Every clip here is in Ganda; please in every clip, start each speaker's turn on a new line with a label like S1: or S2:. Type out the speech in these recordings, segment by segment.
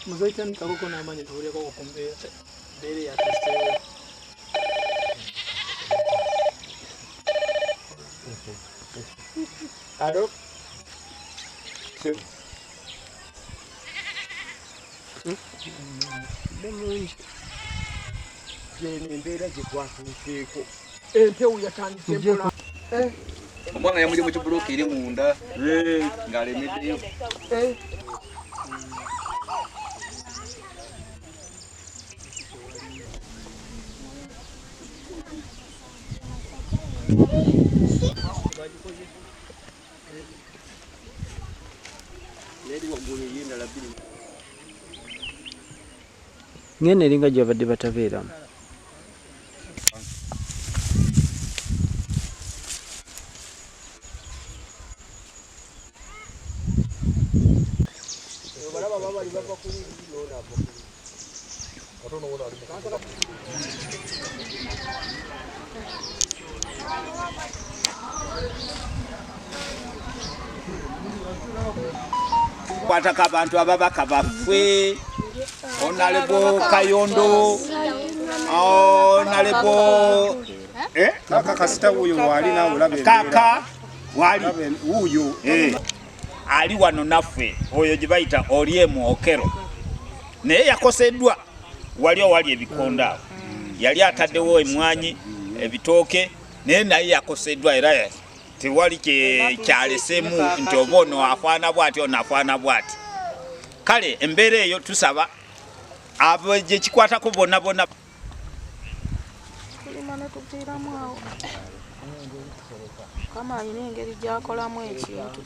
S1: Muzaitan kako na manye tore ko kombe bere ya teste. Ado. Demonji. Mbera gitwaseko. Empewo yatandise mpola.
S2: Omwana yamuli mu kibuloka eri munda. Ng'alemeddeyo.
S3: Ngene eringa gy'abadde batabeeramu.
S4: Kwataka abantu ababaka baffe onalebo Kayondo onalebo
S2: Kaka kasita uyo wali na ulabe.
S4: kaka wali uyo ali wano naffe oyo gye bayita Oliemu Okero naye yakoseddwa wali ebikonda yali ataddewo emwanyi ebitooke naye yakoseddwa era tewali kyalesemu nti oba ono afaana bw'ati ono afaana bw'ati. Kale embeera eyo tusaba abo gye kikwatako bonna
S5: kama alina engeri gy'akolamu ekintu.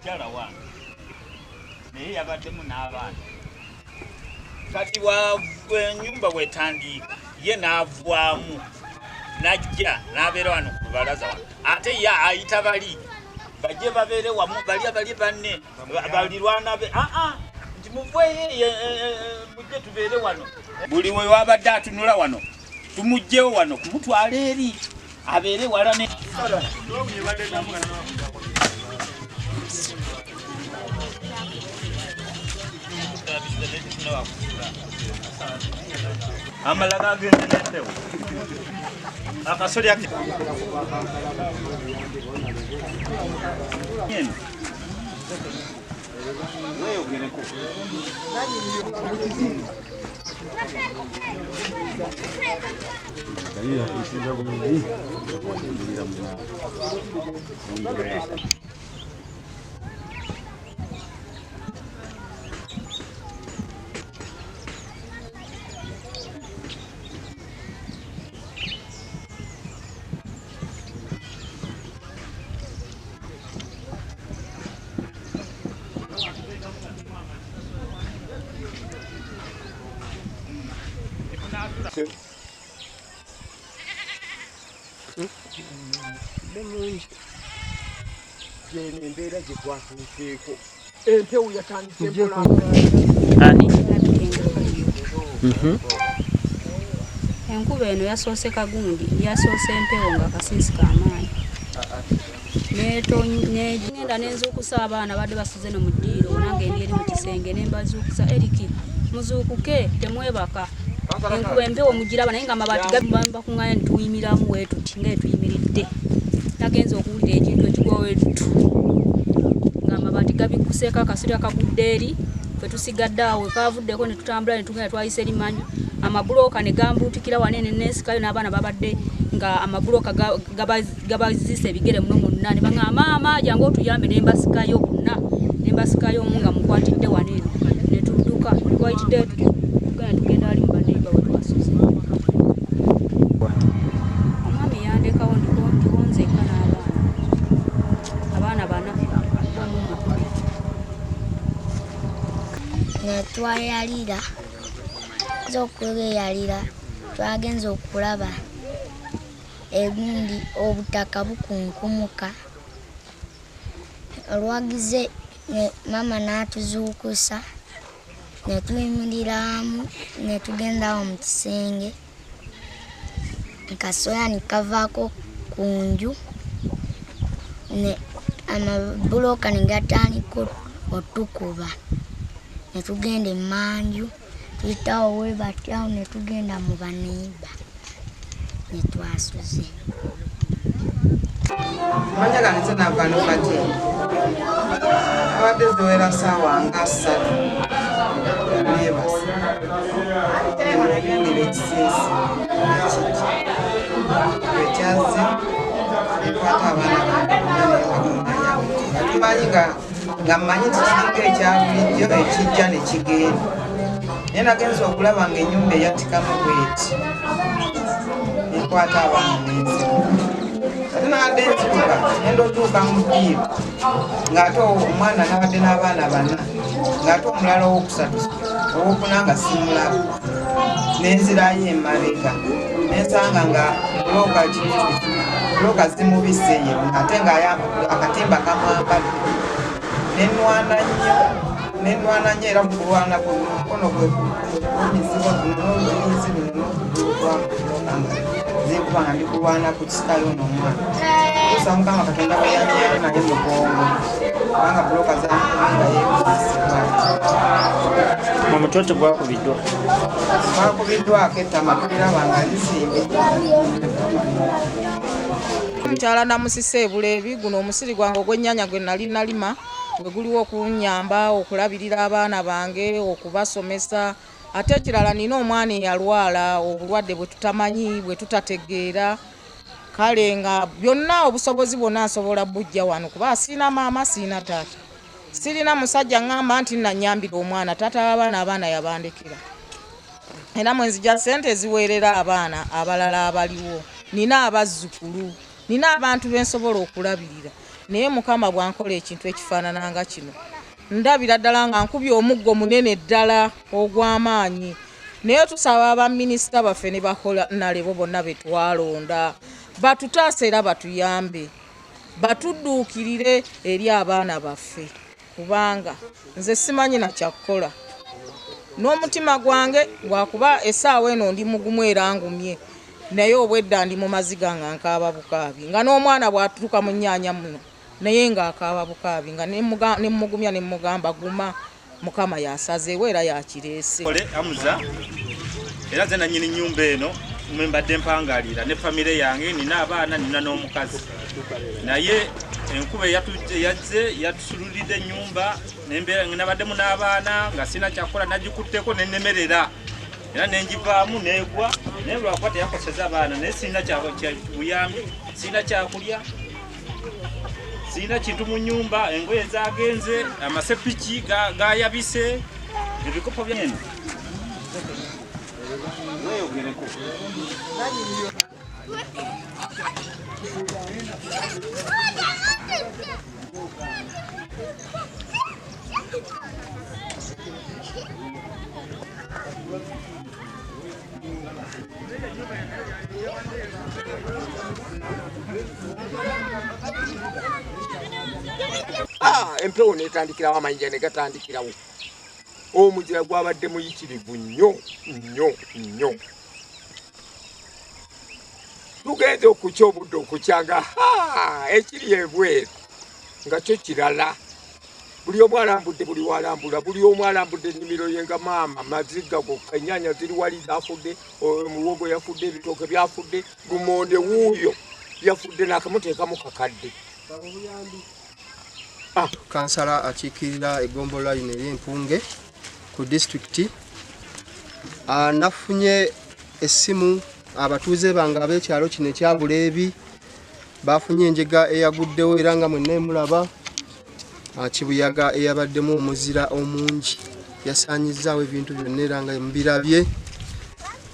S4: Kyala wange naye yabaddemu n'abaana kati wa ennyumba bwetandika ye n'avaamu najja n'abeera wano ku lubalaza wano ate ye ayita bali bajje babeere wamu bali banne balirwana be nti muveeyo mujje tubeere wano buli we wabadde atunula wano tumugjewo wano kumutwala eri abeere wala ne amalaga agende n'empewo akasoli ake weyogereko
S1: Demonji. Mbera gitwaseko. Empewo yatandise mpola.
S3: Ani?
S5: Enkuba eno yasoose kagundi, yasoose empewo nga kasiisi k'amaanyi. Ngenda nenzuukusa abaana badde basuze no mu ddiiro nange ndi eri mu kisenge ne mbazuukusa Eriki muzuukuke temwebaka. Enkuba empewo mugiraba naye nga amabaati gabimba kuŋŋaanya ne tuyimiramu bwe tuti nga tuyimiridde. Nagenze okuwulira ekintu ekigwawo etutu nga amabaati gabikuseeko akasiri akagudde eri ffe tusigadde awo kavuddeko ne tutambula ne tugenda twayise Limanyu amabulooka ne gambuutikira wanene neesikayo n'abaana babadde nga amabulooka gabazise ebigere muno monna ne baŋŋamba maama jangu otuyambe ne mbasikayo bonna ne mbasikayo omu nga mukwatidde wanene ne tudduka twayitidde tugenda ali mu baneiba we twasuze omwami yandekawo ndikonzeka n'abaana bana
S6: twayalira zokweyalira twagenze okulaba egundi obutaka bukunkumuka olwagize mama n'atuzuukusa ne tuyimiriramu ne tugendawo mu kisenge nkasoya nikavaako ku nju ne amabuloka ne gatandika otukuba ne tugenda emanju tuyitawo we batyawo ne tugenda mu baneiba ne twasuze
S7: manya ganitse navano kati abadde ziwera saawa nga 3 nebasa nemugindira ekisinsi ekyaze nekwata abaana tumanyi nga mmanyi tikiringa ekyabulijjo ekijja nekigenda naye nagenza okulaba nga ennyumba eyatikamu bweti nekwata abaana nenzibu ate nabadde nzibuka ngenda otuuka mu ddiiro ng'ate omwana nabadde n'abaana 4 ng'ate omulala owokusatu owokuna nga simulaba nenzirayo emabega nensanga nga buloka zimubiseye ate nga akatimba kamwambala nenwana nnyo era mukulwana mukono gwe kunyizibwa guno n'obulinzi buno n'okudukwamu zikuba nga ndikulwana ku kisikayo n'omwana kusa mukama katonda bweyanjira naye mugongo kubanga buloka zamukuminga yekusisibwa
S3: omutwe gwakubiddwa
S7: gwakubiddwako ettama tuliraba nga lisimbe
S8: mukyala namusise Bulebi guno omusiri gwange ogw'ennyanya gwe nali nalima gwe guliwo okunyamba okulabirira abaana bange okubasomesa ate ekirala nina omwana eyalwala obulwadde bwe tutamanyi bwe tutategeera kale nga byonna obusobozi bwonna nsobola bujja wano kuba sina maama sina taata sirina musajja ngamba nti nanyambira omwana taata w'abaana abaana yabandekera era mwenzija sente eziweerera abaana abalala abaliwo nina abazzukulu nina abantu bensobola okulabirira naye mukama bwankola ekintu ekifaanana nga kino ndabira ddala nga nkubye omuggo munene ddala ogw'amaanyi naye tusaba abaminisita baffe ne bakola nalebo bonna betwalonda batutaase era batuyambe batudduukirire eri abaana baffe kubanga nze simanyi na kyakkola n'omutima gwange gwakuba essaawa eno ndi mugumu era ngumye naye obwedda ndi mu maziga nga nkaaba bukaabi nga n'omwana bw'atuuka mu nnyaanya muno naye ng'akaaba bukaabi nga nemugumya nemugamba guma mukama yasazeewo era yakireese
S4: amuza era ze nannyini nnyumba eno mwembadde mpangalira ne famire yange nina abaana nina n'omukazi naye enkuba yazze yatusululidde ennyumba nabaddemu n'abaana nga sina kyakola nagikutteko nenemerera era nenjivaamu negwa naye lwakuba teyakoseza abaana naye sirina buyambi sirina kyakulya sirina kintu mu nnyumba engoye zagenze amasepiki gayabise ebikopo byeno
S9: empewo netandikirawo amayinja negatandikirawo omuzira gwabadde muyitirivu nnyo nnyo nnyo tugenze okukya obudde okukyanga ekiri ebweru nga kyo kirala buli omu alambudde buli walambula buli omu alambudde ennimiro ye nga maama maziga gokka ennyanya ziri wali zafudde muwogo yafudde ebitooke byafudde lumonde wuuyo yafudde nakamuteekamu kakadde
S10: kansala akiikirira Ggombolola lino ery'Empunge ku disitulikiti nafunye essimu abatuuze bange ab'ekyalo kino ekya Bulebi bafunye enjega eyaguddewo era nga mwenna emulaba kibuyaga eyabaddemu omuzira omungi yasaanyizaawo ebintu byonna era nga mbirabye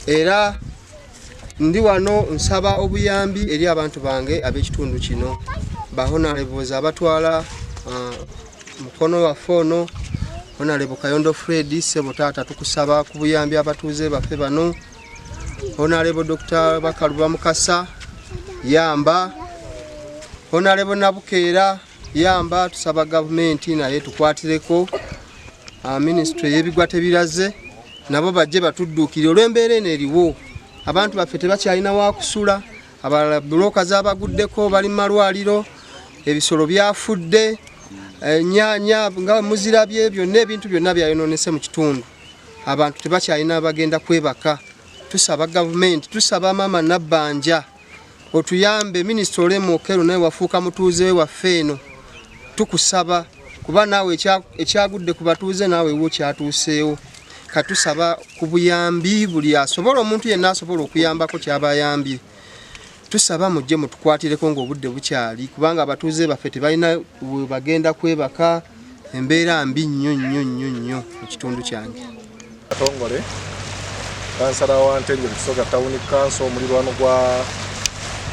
S10: era ndi wano nsaba obuyambi eri abantu bange ab'ekitundu kino bahonaleboozi abatwala mukono waffe ono Honorable Kayondo Fred Sebo taata tukusaba ku buyambi abatuuze baffe bano Honorable Dr. Bakaluba Mukasa yamba, Honorable Nabukeera yamba, tusaba gavumenti naye tukwatireko ministry y'ebigwate biraze nabo bajje batudduukire olw'embeera eno eriwo. Abantu baffe tebakyalina wa kusula, abalabulooka z'abaguddeko bali mu malwaliro, ebisolo byafudde, nyanya nga muzirabye, byonna ebintu byonna byayonoonese mu kitundu. Abantu tebakyalina bagenda kwebaka. Tusaba gavumenti, tusaba maama Nabbanja otuyambe. Minisita Olemu Okello naye wafuuka mutuuze we waffe eno, tukusaba kuba naawe ekyagudde ku batuuze naawe wo kyatuuseewo. Katusaba ku buyambi buli asobola, omuntu yenna asobola okuyambako kyabayambye. Tusaba mujje mutukwatireko ng'obudde bukyali, kubanga abatuuze baffe tebalina bagenda kwebaka. Embeera mbi nnyo mu kitundu kyange.
S11: Katongole kansala wa Ntenjeru Kisoga Town Council omulirwano gwa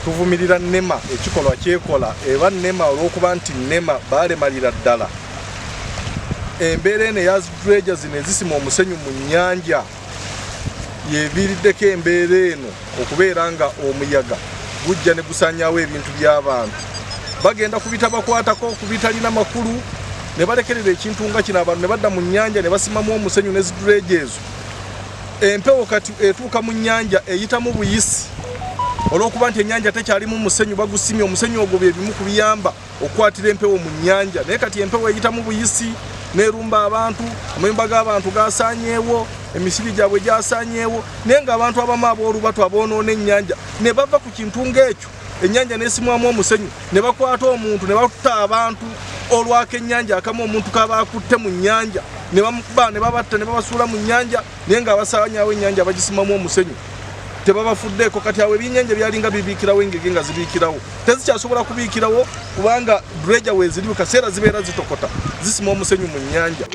S11: tuvumirira NEMA ekikolwa kyekola eba NEMA olw'okuba nti NEMA baalemalira ddala embeera eno eya dredger zino ezisima omusenyu mu nnyanja yeviiriddeko embeera eno okubeera nga omuyaga gujja ne gusaanyaawo ebintu by'abantu. Bagenda kubitabakwatako kubitalina makulu ne balekerera ekintu nga kino, abantu ne badda mu nnyanja ne basimamu omusenyu ne dredger ezo. Empewo kati etuuka mu nnyanja eyitamu buyisi olw'okuba nti ennyanja tekyalimu musenyu, bagusimye omusenyu ogwo bye bimu ku biyamba okukwatira empewo mu nnyanja. Naye kati empewo eyitamu buyisi nerumba abantu, amayumba g'abantu gasaanyeewo, emisiri gyabwe gyasaanyeewo, naye ng'abantu abamu ab'olubatu aboonoona ennyanja ne bava ku kintu ng'ekyo, ennyanja neesimwamu omusenyu ne bakwata omuntu ne batta abantu olwako ennyanja akamu omuntu kaba akutte mu nnyanja ne bamukuba ne babatta ne babasuula mu nnyanja, naye ng'abasaanyaawo ennyanja bagisimamu omusenyu tebabafuddeeko. Kati awo ebyennyanja byalinga bibiikirawo engege nga zibiikirawo, tezikyasobola kubiikirawo kubanga dredger weeziri kaseera zibeera zitokota zisima omusenyu mu nnyanja.